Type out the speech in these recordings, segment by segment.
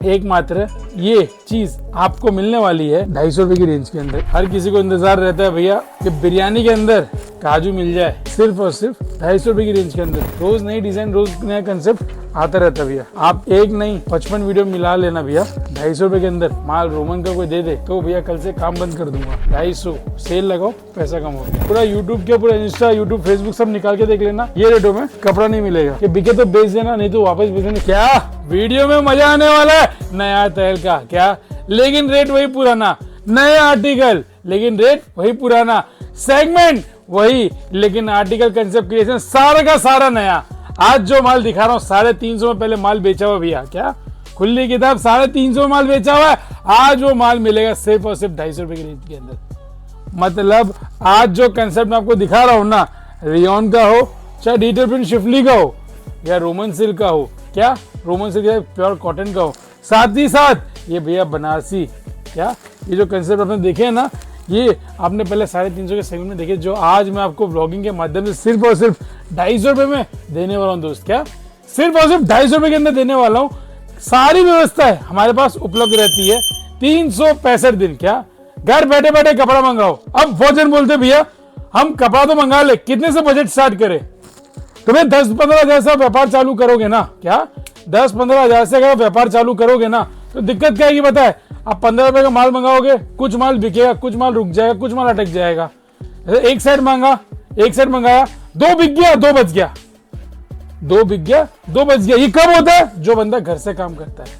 एकमात्र ये चीज आपको मिलने वाली है 250 रुपए की रेंज के अंदर। हर किसी को इंतजार रहता है भैया कि बिरयानी के अंदर काजू मिल जाए, सिर्फ और सिर्फ 250 रुपए की रेंज के अंदर। रोज नई डिजाइन, रोज नया कंसेप्ट आता रहता है भैया। आप एक नहीं 55 वीडियो मिला लेना भैया। 250 रुपए के अंदर माल रोमन का कोई दे दे तो भैया कल से काम बंद कर दूंगा। 250 सेल लगाओ, पैसा कम हो गया। पूरा यूट्यूब के, पूरा इंस्टा, यूट्यूब, फेसबुक सब निकाल के देख लेना, ये रेटों में कपड़ा नहीं मिलेगा। कि बिके तो बेच देना, नहीं तो वापस बेच देना। क्या वीडियो में मजा आने वाला है नया तेल का क्या, लेकिन रेट वही पुराना। नए आर्टिकल लेकिन रेट वही पुराना, सेगमेंट वही लेकिन आर्टिकल, कंसेप्ट, क्रिएशन सारा का सारा नया। आज जो माल दिखा रहा हूँ 350 में पहले माल बेचा हुआ भैया, क्या खुली किताब 350 में माल बेचा हुआ है। आज वो माल मिलेगा सिर्फ और सिर्फ 250 रुपए की रेंज के अंदर। मतलब आज जो कंसेप्ट मैं आपको दिखा रहा हूँ ना, रियोन का हो, चाहे डिजिटल प्रिंट शिफली का हो, या रोमन सिल्क का हो, क्या रोमन सिल्क या प्योर कॉटन का हो, साथ ही साथ ये भैया बनारसी, क्या ये जो कंसेप्ट आपने देखे है ना, ये आपने पहले 350 के सेगमेंट में देखे, जो आज मैं आपको ब्लॉगिंग के माध्यम से सिर्फ और सिर्फ 250 रुपए में देने वाला हूँ दोस्त। क्या सिर्फ और सिर्फ 250 रुपए के अंदर देने वाला हूँ। सारी व्यवस्था है हमारे पास उपलब्ध रहती है 365 दिन। क्या घर बैठे बैठे कपड़ा मंगाओ। अब भोजन बोलते भैया हम कपड़ा तो मंगा ले, कितने से बजट स्टार्ट करें? तुम्हें 10-15 हजार से व्यापार चालू करोगे ना, क्या 10-15 हजार से अगर व्यापार चालू करोगे ना तो दिक्कत क्या है पता है? आप 15 रुपए का माल मंगाओगे, कुछ माल बिकेगा, कुछ माल रुक जाएगा, कुछ माल अटक जाएगा। एक सेट मांगा, एक सेट मंगाया, 2 बिक गया, 2 बच गया, 2 बिक गया, 2 बच गया। ये कब होता है? जो बंदा घर से काम करता है।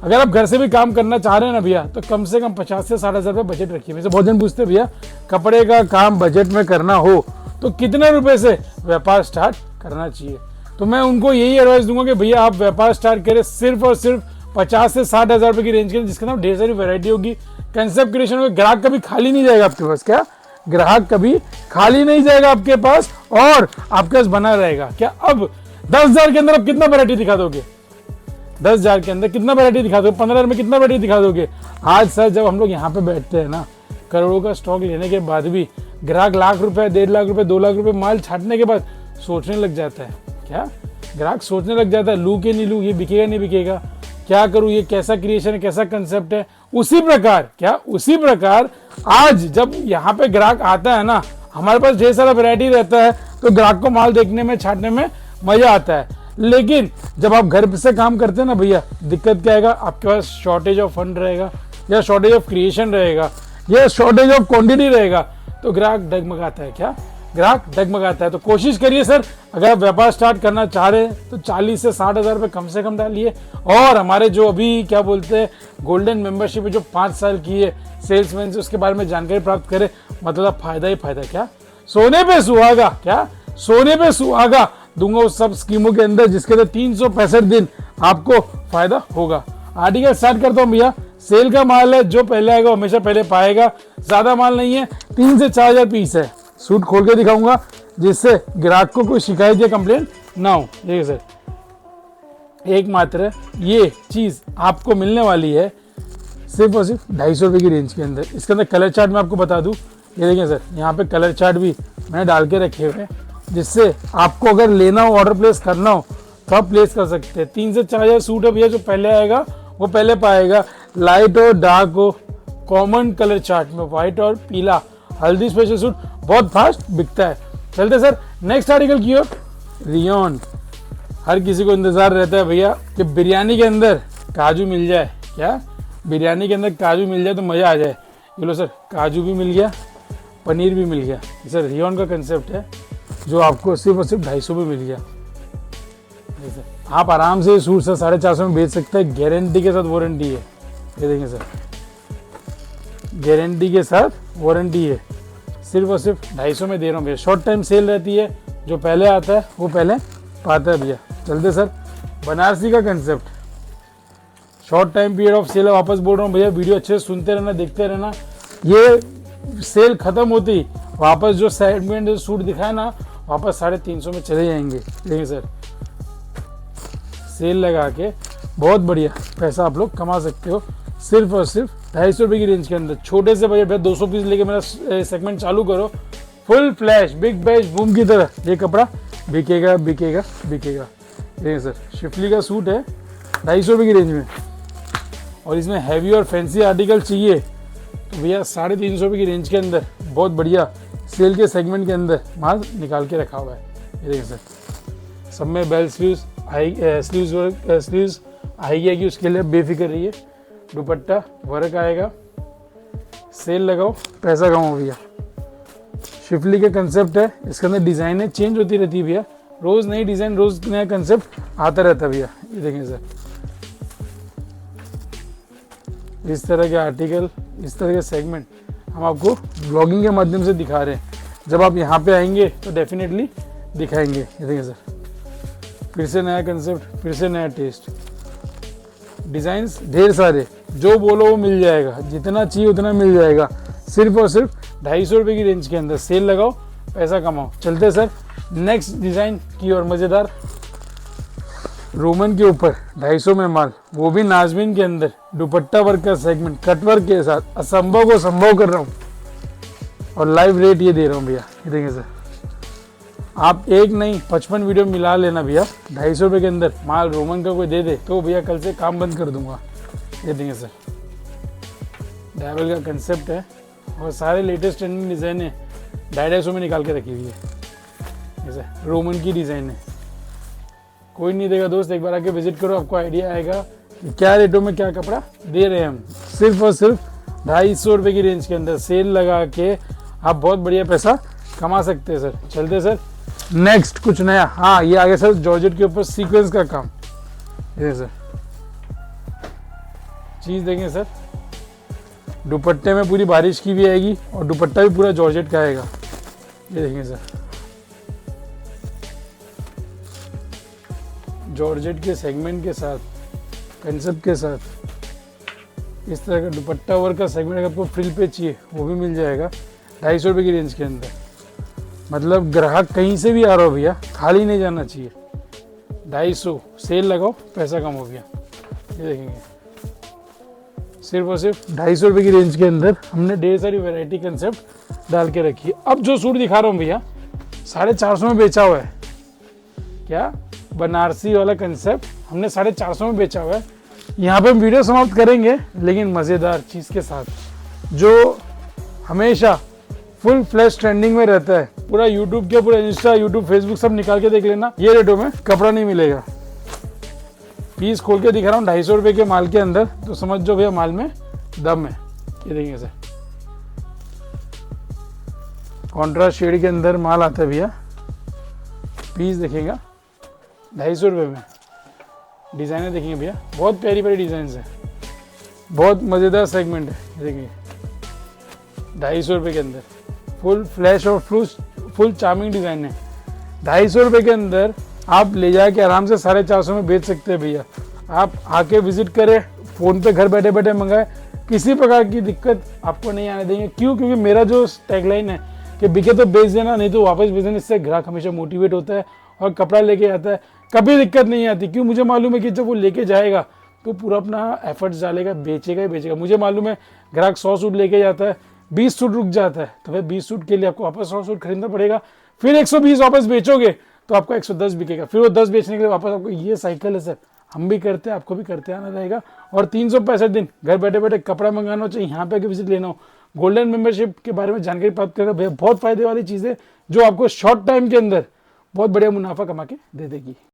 अगर आप घर से भी काम करना चाह रहे हैं ना भैया, तो कम से कम 50 से 60 हजार रुपए बजट रखिए। वैसे बहुत जन पूछते भैया कपड़े का काम बजट में करना हो तो कितने रुपए से व्यापार स्टार्ट करना चाहिए? तो मैं उनको यही एडवाइस दूंगा कि भैया आप व्यापार स्टार्ट करें सिर्फ और सिर्फ 50 से 60 हजार रुपए की रेंज के, जिसके अंदर ढेर सारी वैरायटी होगी, कंसेप्ट क्रिएशन होगा। ग्राहक कभी खाली नहीं जाएगा आपके पास। क्या ग्राहक कभी खाली नहीं जाएगा आपके पास, और आपके पास बना रहेगा। क्या अब 10 हजार के अंदर आप कितना वैरायटी दिखा दोगे? 10 हजार के अंदर कितना वैरायटी दिखा दोगे? 15 हजार में कितना वैरायटी दिखा दोगे? आज सर जब हम लोग यहाँ पे बैठते हैं ना, करोड़ों का स्टॉक लेने के बाद भी ग्राहक लाख रुपए, 1.5 लाख रुपए, 2 लाख रुपए माल छाटने के बाद सोचने लग जाता है। क्या ग्राहक सोचने लग जाता है, लूं कि नहीं लूं, ये बिकेगा नहीं बिकेगा, क्या करूं, ये कैसा क्रिएशन है, कैसा कंसेप्ट है। उसी प्रकार आज जब यहाँ पे ग्राहक आता है ना, हमारे पास ढेर सारा वैरायटी रहता है, तो ग्राहक को माल देखने में, छाटने में मजा आता है। लेकिन जब आप घर से काम करते हैं ना भैया, दिक्कत क्या आएगा? आपके पास शॉर्टेज ऑफ फंड रहेगा, या शॉर्टेज ऑफ क्रिएशन रहेगा, या शॉर्टेज ऑफ क्वांटिटी रहेगा, तो ग्राहक डगमगाता है। क्या ग्राहक डगमगाता है। तो कोशिश करिए सर, अगर आप व्यापार स्टार्ट करना चाह रहे हैं तो 40 से 60 हजार रुपए कम से कम डालिए। और हमारे जो अभी क्या बोलते हैं गोल्डन मेंबरशिप है, जो 5 साल की है सेल्समैन से, उसके बारे में जानकारी प्राप्त करें। मतलब फायदा ही फायदा। क्या सोने पे सुहागा, क्या सोने पे सुहागा दूंगा उस सब स्कीमों के अंदर, जिसके अंदर 365 दिन आपको फायदा होगा। आर्टिकल स्टार्ट करता हूँ भैया। सेल का माल है, जो पहले आएगा हमेशा पहले पाएगा। ज्यादा माल नहीं है, 3 से 4 हजार पीस है। सूट खोल के दिखाऊंगा जिससे ग्राहक को कोई शिकायत या कंप्लेंट ना हो। देखिए सर, एकमात्र ये चीज आपको मिलने वाली है सिर्फ और सिर्फ 250 रुपए की रेंज के अंदर। इसके अंदर कलर चार्ट मैं आपको बता दूं, ये देखिए सर, यहाँ पे कलर चार्ट भी मैंने डाल के रखे हुए हैं, जिससे आपको अगर लेना हो, ऑर्डर प्लेस करना हो तो आप प्लेस कर सकते हैं। 3 से 4 हजार सूट है भैया, जो पहले आएगा वो पहले पाएगा। लाइट और डार्क हो, कॉमन कलर चार्ट में व्हाइट और पीला, हल्दी स्पेशल सूट बहुत फास्ट बिकता है। चलते सर नेक्स्ट आर्टिकल की ओर। रियोन, हर किसी को इंतजार रहता है भैया कि बिरयानी के अंदर काजू मिल जाए। क्या बिरयानी के अंदर काजू मिल जाए तो मजा आ जाए। ये लो सर, काजू भी मिल गया, पनीर भी मिल गया। सर रियोन का कंसेप्ट है, जो आपको सिर्फ और सिर्फ 250 में मिल गया। आप आराम से सूट सर 450 में बेच सकते हैं, गारंटी के साथ वारंटी है। ये देखें सर, गारंटी के साथ वारंटी है। सिर्फ और सिर्फ 250 में दे रहा हूँ भैया। शॉर्ट टाइम सेल रहती है, जो पहले आता है वो पहले पाता है भैया। चलते सर, बनारसी का concept, short time period of sale है। वापस बोल रहा हूँ भैया, वीडियो अच्छे से सुनते रहना, देखते रहना। ये सेल खत्म होती वापस जो सेगमेंट सूट दिखाए ना, वापस 350 में चले जाएंगे। देखिए सर, सेल लगा के बहुत बढ़िया पैसा आप लोग कमा सकते हो, सिर्फ और सिर्फ 250 रुपए की रेंज के अंदर। छोटे से बजट है, 200 पीस लेके मेरा सेगमेंट चालू करो, full flash big bash boom की तरह ये कपड़ा बिकेगा बिकेगा बिकेगा। देखिए सर, शिफली का सूट है 250 रुपए की रेंज में, और इसमें हैवी और फैंसी आर्टिकल चाहिए तो भैया 350 रुपये की रेंज के अंदर बहुत बढ़िया सेल के सेगमेंट के अंदर माल निकाल के रखा हुआ है। ये देखिए सर, सब में बेल स्लीव्स स्लीव्स आएगी, उसके लिए बेफिक्र रहिए। दुपट्टा वर्क आएगा, सेल लगाओ पैसा कमाओ भैया। शिफली का कंसेप्ट है, इसके अंदर डिज़ाइनें चेंज होती रहती है भैया, रोज़ नई डिज़ाइन रोज़ नया कंसेप्ट आता रहता है भैया। ये देखें सर, इस तरह के आर्टिकल, इस तरह के सेगमेंट हम आपको ब्लॉगिंग के माध्यम से दिखा रहे हैं। जब आप यहाँ पे आएंगे तो डेफिनेटली दिखाएंगे। ये देखिए सर, फिर से नया कंसेप्ट, फिर से नया टेस्ट, डिज़ाइंस ढेर सारे, जो बोलो वो मिल जाएगा, जितना चाहिए उतना मिल जाएगा। सिर्फ और सिर्फ 250 रुपये की रेंज के अंदर सेल लगाओ पैसा कमाओ। चलते सर नेक्स्ट डिज़ाइन की और मज़ेदार, रोमन के ऊपर 250 में माल, वो भी नाजमीन के अंदर, दुपट्टा वर्क का सेगमेंट, कट वर्क के साथ। असंभव को संभव कर रहा हूँ और लाइव रेट ये दे रहा हूँ भैया। ये देखिए सर, आप एक नहीं 55 वीडियो मिला लेना भैया। 250 रुपये के अंदर माल रोमन का कोई दे दे तो भैया कल से काम बंद कर दूंगा। ये देखिए सर, डायवल का कंसेप्ट है और सारे लेटेस्ट ट्रेंडिंग डिज़ाइन है 250 में निकाल के रखी हुई है। जैसे रोमन की डिज़ाइन है, कोई नहीं देगा दोस्त, एक बार आके विजिट करो, आपको आइडिया आएगा कि क्या रेटों में क्या कपड़ा दे रहे हैं हम। सिर्फ और सिर्फ 250 रुपये की रेंज के अंदर सेल लगा के आप बहुत बढ़िया पैसा कमा सकते हैं सर। चलते सर नेक्स्ट कुछ नया। हाँ, ये आगे सर जॉर्जेट के ऊपर सीक्वेंस का काम। ये सर चीज़ देखें सर, दुपट्टे में पूरी बारिश की भी आएगी और दुपट्टा भी पूरा जॉर्जेट का आएगा। ये देखेंगे सर, जॉर्जेट के सेगमेंट के साथ, कंसेप्ट के साथ, इस तरह का दुपट्टा वर्क का सेगमेंट अगर आपको फ्रिल पे चाहिए वो भी मिल जाएगा 250 रुपये की रेंज के अंदर। मतलब ग्राहक कहीं से भी आ रहा हो भैया, खाली नहीं जाना चाहिए। 250 सेल लगाओ पैसा कमाओ भैया। ये देखेंगे सिर्फ और सिर्फ 250 रुपये की रेंज के अंदर हमने ढेर सारी वैरायटी कंसेप्ट डाल के रखी है। अब जो सूट दिखा रहा हूँ भैया 450 में बेचा हुआ है। क्या बनारसी वाला कंसेप्ट हमने 450 में बेचा हुआ है। यहाँ पे हम वीडियो समाप्त करेंगे लेकिन मज़ेदार चीज़ के साथ, जो हमेशा फुल फ्लैश ट्रेंडिंग में रहता है। पूरा यूट्यूब के, पूरा इंस्टा, यूट्यूब, फेसबुक सब निकाल के देख लेना, ये रेटों में कपड़ा नहीं मिलेगा। पीस खोल के दिखा रहा हूँ 250 रुपये के माल के अंदर, तो समझ जो भैया माल में दम है। ये देखिए सर, कॉन्ट्रास्ट शेड के अंदर माल आता है भैया। पीस देखेगा 250 रुपये में, डिज़ाइनें देखेंगे भैया, बहुत प्यारी प्यारी डिज़ाइन है, बहुत मज़ेदार सेगमेंट है। ये देखिए 250 रुपये के अंदर फुल फ्लैश और फुल चार्मिंग डिज़ाइन है। 250 रुपये के अंदर आप ले जाके आराम से 450 में बेच सकते हैं भैया। आप आके विजिट करें, फ़ोन पे घर बैठे बैठे मंगाए, किसी प्रकार की दिक्कत आपको नहीं आने देंगे। क्यों? क्योंकि मेरा जो टैगलाइन है कि बिके तो बेच देना, नहीं तो वापस बेच देना। इससे ग्राहक हमेशा मोटिवेट होता है और कपड़ा लेके आता है, कभी दिक्कत नहीं आती। क्यों? मुझे मालूम है कि जब वो लेके जाएगा तो पूरा अपना एफर्ट्स डालेगा, बेचेगा ही बेचेगा। मुझे मालूम है ग्राहक 100 सूट लेके जाता है, 20 सूट रुक जाता है, तो भाई 20 सूट के लिए आपको वापस 100 सूट खरीदना पड़ेगा। फिर 120 वापस बेचोगे तो आपको 110 बिकेगा, फिर वो 10 बेचने के लिए वापस आपको। ये साइकिल है सर, हम भी करते हैं, आपको भी करते आना रहेगा। और 365 दिन घर बैठे बैठे कपड़ा मंगाना हो, चाहे यहाँ पे आके विजिट लेना हो, गोल्डन मेंबरशिप के बारे में जानकारी प्राप्त करना भैया बहुत फायदे वाली चीज़ है, जो आपको शॉर्ट टाइम के अंदर बहुत बढ़िया मुनाफा कमा के दे देगी।